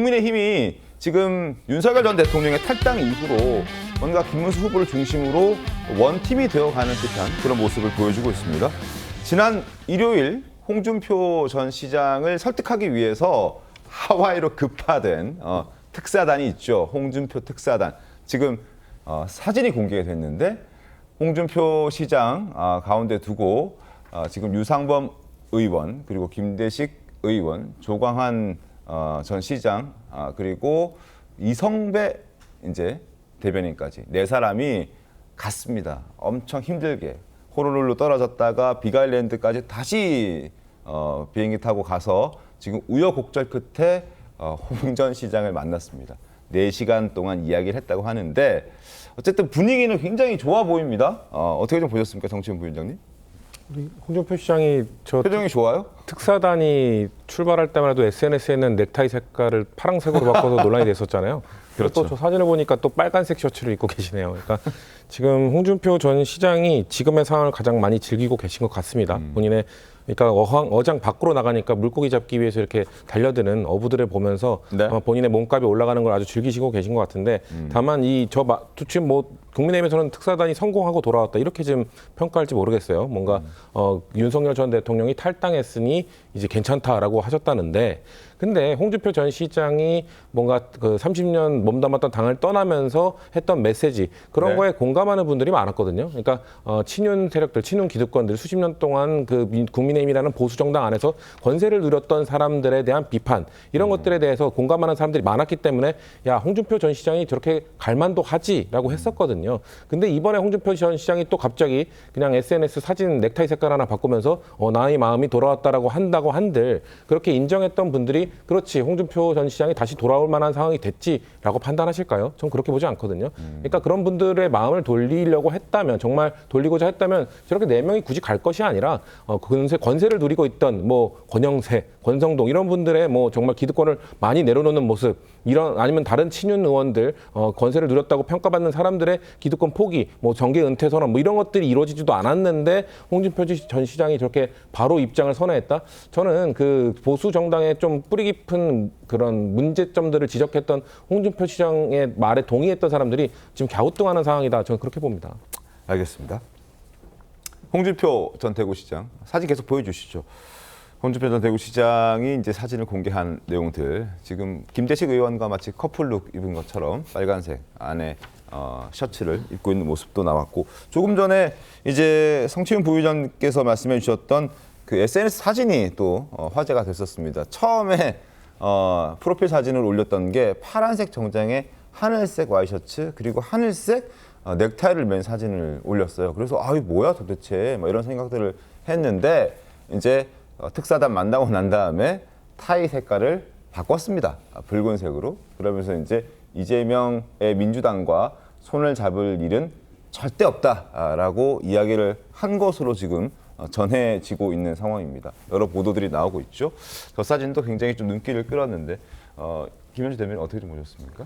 국민의힘이 지금 윤석열 전 대통령의 탈당 이후로 뭔가 김문수 후보를 중심으로 원팀이 되어가는 듯한 그런 모습을 보여주고 있습니다. 지난 일요일 홍준표 전 시장을 설득하기 위해서 하와이로 급파된 특사단이 있죠. 홍준표 특사단. 지금 사진이 공개가 됐는데 홍준표 시장 가운데 두고 지금 유상범 의원 그리고 김대식 의원, 조광한 전 시장 그리고 이성배 이제 대변인까지 네 사람이 갔습니다. 엄청 힘들게 호놀룰루 떨어졌다가 빅아일랜드까지 다시 비행기 타고 가서 지금 우여곡절 끝에 홍 전 시장을 만났습니다. 4시간 동안 이야기를 했다고 하는데 어쨌든 분위기는 굉장히 좋아 보입니다. 어떻게 좀 보셨습니까, 정치훈 부위원장님? 우리 홍준표 시장이 표정이 좋아요? 특사단이 출발할 때만 해도 SNS에는 넥타이 색깔을 파란색으로 바꿔서 논란이 됐었잖아요. 그렇죠. 또 저 사진을 보니까 또 빨간색 셔츠를 입고 계시네요. 그러니까 지금 홍준표 전 시장이 지금의 상황을 가장 많이 즐기고 계신 것 같습니다. 본인의 그러니까 어장 밖으로 나가니까 물고기 잡기 위해서 이렇게 달려드는 어부들을 보면서 네. 본인의 몸값이 올라가는 걸 아주 즐기시고 계신 것 같은데 다만 지금 국민의힘에서는 특사단이 성공하고 돌아왔다 이렇게 지금 평가할지 모르겠어요. 뭔가 윤석열 전 대통령이 탈당했으니 이제 괜찮다라고 하셨다는데 근데 홍준표 전 시장이 뭔가 그 30년 몸담았던 당을 떠나면서 했던 메시지 그런 네. 거에 공감하는 분들이 많았거든요. 그러니까 친윤 세력들, 친윤 기득권들 수십 년 동안 그 국민의힘이라는 보수 정당 안에서 권세를 누렸던 사람들에 대한 비판 이런 것들에 대해서 공감하는 사람들이 많았기 때문에 야 홍준표 전 시장이 저렇게 갈만도 하지라고 했었거든요. 근데 이번에 홍준표 전 시장이 또 갑자기 그냥 SNS 사진 넥타이 색깔 하나 바꾸면서 나의 마음이 돌아왔다라고 한다고 한들 그렇게 인정했던 분들이 그렇지 홍준표 전 시장이 다시 돌아올 만한 상황이 됐지라고 판단하실까요? 전 그렇게 보지 않거든요. 그러니까 그런 분들의 마음을 돌리려고 했다면 정말 돌리고자 했다면 저렇게 4명이 굳이 갈 것이 아니라 권세를 누리고 있던 권영세, 권성동 이런 분들의 정말 기득권을 많이 내려놓는 모습 아니면 다른 친윤 의원들 권세를 누렸다고 평가받는 사람들의 기득권 포기, 정계 은퇴 선언 이런 것들이 이루어지지도 않았는데 홍준표 전 시장이 저렇게 바로 입장을 선회했다. 저는 그 보수 정당의 좀 뿌리 깊은 그런 문제점들을 지적했던 홍준표 시장의 말에 동의했던 사람들이 지금 갸우뚱하는 상황이다. 저는 그렇게 봅니다. 알겠습니다. 홍준표 전 대구시장 사진 계속 보여주시죠. 홍준표 전 대구시장이 이제 사진을 공개한 내용들 지금 김대식 의원과 마치 커플룩 입은 것처럼 빨간색 안에 셔츠를 입고 있는 모습도 나왔고 조금 전에 이제 성치훈 부의장께서 말씀해 주셨던 그 SNS 사진이 또 화제가 됐었습니다. 처음에 프로필 사진을 올렸던 게 파란색 정장에 하늘색 와이셔츠 그리고 하늘색 넥타이를 맨 사진을 올렸어요. 그래서 이거 뭐야 도대체 이런 생각들을 했는데 이제 특사단 만나고 난 다음에 타이 색깔을 바꿨습니다. 붉은색으로. 그러면서 이제 이재명의 민주당과 손을 잡을 일은 절대 없다라고 이야기를 한 것으로 지금 전해지고 있는 상황입니다. 여러 보도들이 나오고 있죠. 저 사진도 굉장히 좀 눈길을 끌었는데 김현주 대변인 어떻게 좀 보셨습니까?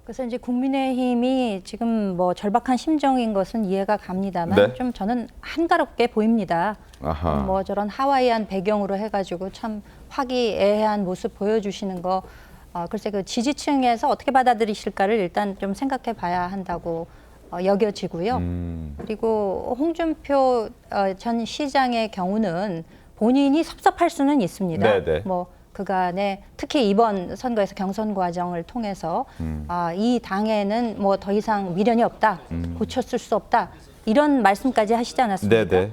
그래서 이제 국민의힘이 지금 절박한 심정인 것은 이해가 갑니다만 네. 좀 저는 한가롭게 보입니다. 아하. 저런 하와이안 배경으로 해가지고 참 화기애애한 모습 보여주시는 거 글쎄 그 지지층에서 어떻게 받아들이실까를 일단 좀 생각해 봐야 한다고 여겨지고요. 그리고 홍준표 전 시장의 경우는 본인이 섭섭할 수는 있습니다. 네네. 그간에 특히 이번 선거에서 경선 과정을 통해서 이 당에는 더 이상 미련이 없다, 고쳤을 수 없다 이런 말씀까지 하시지 않았습니까? 네네.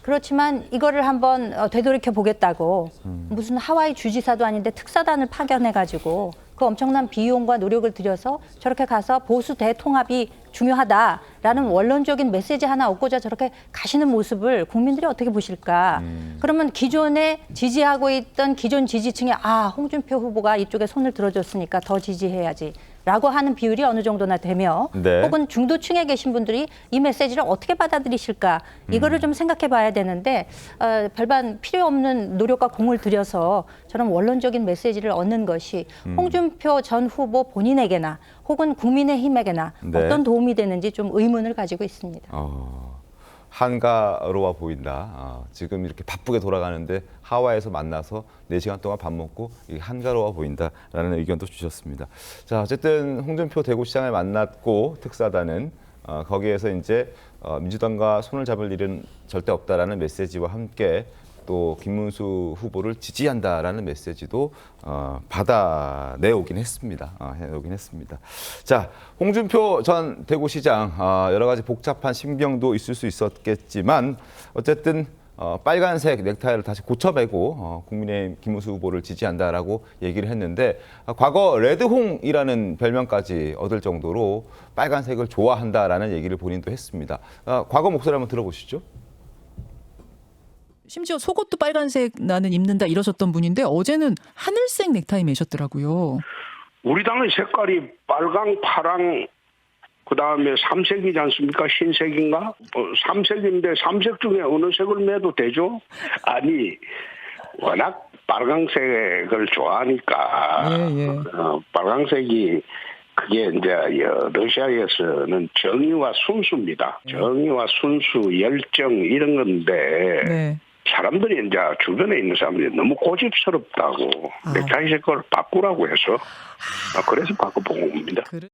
그렇지만 이거를 한번 되돌이켜 보겠다고 무슨 하와이 주지사도 아닌데 특사단을 파견해가지고 그 엄청난 비용과 노력을 들여서 저렇게 가서 보수 대통합이 중요하다라는 원론적인 메시지 하나 얻고자 저렇게 가시는 모습을 국민들이 어떻게 보실까? 그러면 기존에 지지하고 있던 기존 지지층이 홍준표 후보가 이쪽에 손을 들어줬으니까 더 지지해야지. 라고 하는 비율이 어느 정도나 되며 네. 혹은 중도층에 계신 분들이 이 메시지를 어떻게 받아들이실까 이거를 좀 생각해 봐야 되는데 별반 필요 없는 노력과 공을 들여서 저런 원론적인 메시지를 얻는 것이 홍준표 전 후보 본인에게나 혹은 국민의힘에게나 네. 어떤 도움이 되는지 좀 의문을 가지고 있습니다. 한가로워 보인다. 지금 이렇게 바쁘게 돌아가는데 하와이에서 만나서 4시간 동안 밥 먹고 한가로워 보인다라는 의견도 주셨습니다. 자, 어쨌든 홍준표 대구시장을 만났고 특사단은 거기에서 이제 민주당과 손을 잡을 일은 절대 없다라는 메시지와 함께 또 김문수 후보를 지지한다라는 메시지도 받아내오긴 했습니다. 해오긴 했습니다. 자, 홍준표 전 대구시장 여러 가지 복잡한 신병도 있을 수 있었겠지만 어쨌든 빨간색 넥타이를 다시 고쳐매고 국민의힘 김문수 후보를 지지한다라고 얘기를 했는데 과거 레드홍이라는 별명까지 얻을 정도로 빨간색을 좋아한다라는 얘기를 본인도 했습니다. 과거 목소리 한번 들어보시죠. 심지어 속옷도 빨간색 나는 입는다 이러셨던 분인데 어제는 하늘색 넥타이 매셨더라고요. 우리 당의 색깔이 빨강, 파랑, 그다음에 삼색이지 않습니까? 흰색인가? 삼색인데 삼색 중에 어느 색을 매도 되죠? 아니, 워낙 빨강색을 좋아하니까 예. 빨강색이 그게 이제 러시아에서는 정의와 순수입니다. 정의와 순수, 열정 이런 건데 네. 사람들이 이제 주변에 있는 사람들이 너무 고집스럽다고 넥타이 색깔을 바꾸라고 해서 그래서 바꿔본 겁니다. 그래.